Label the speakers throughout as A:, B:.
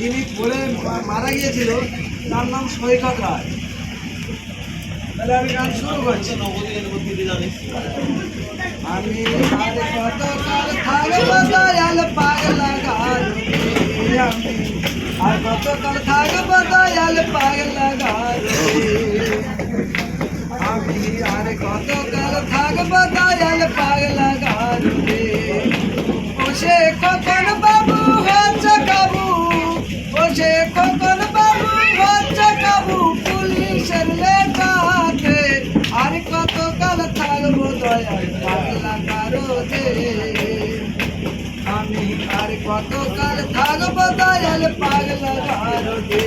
A: যিনি পড়ে মারা গিয়েছিল তার নাম সৈকত রায়। তাহলে আমি গান শুরু করছি। আমি আর কত কাল থাকবো দয়াল পাগলা গারুরে, আমি আর কত কাল থাকবো দয়াল পাগলা গারুরে, আমি আর কত কাল থাকবো দয়াল পাগলা গারুরে। ও সে খোকন বাবু হচ্ছে কাবু, ও সে খোকন বাবু হচ্ছে কাবু পুলিশের লেখাতে, আর কত কাল থাকবো দয়াল পাগলা গারুরে, আমি আর কত কাল থাকবো দয়াল পাগলা গারুরে।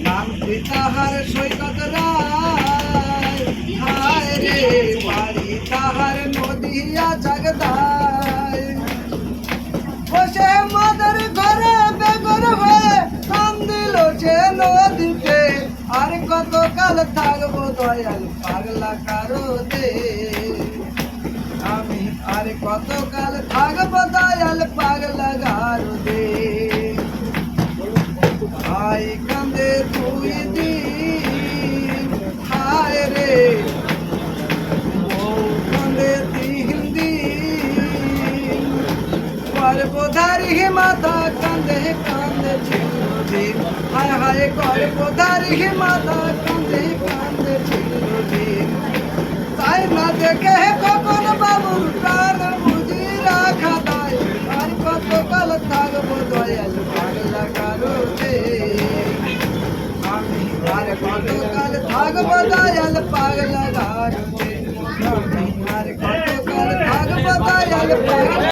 A: নাম তাহার সৈকত রায়, হায় রে বাড়ি তাহার নদিয়া জাগদায়, বসে মাদার ঘরে বেগর হয়ে কান্দিল সে নদীতে, আর কত কাল থাকবো দয়াল পাগলা গারুরে, আমি আর কত কাল থাকবো দয়াল পাগলা গারুরে। হায় কান্দে তুই দিন, হায় রে বউ কান্দে তিন দিন, গর্ভধারী মাতা কান্দে কান্দে চিরদিন, হায় হায় গর্ভধারী মাতা কান্দে কান্দে চিরদিন। তাই না দেখে কখন বাবুর প্রাণ বুঝি রাখা দায়, আর কত কাল থাকবো দয়াল পাগলা গারুরে, আমি আর কত কাল থাকবো দয়াল পাগলা গারুরে, আমি আর কত কাল থাকবো দয়াল পাগলা।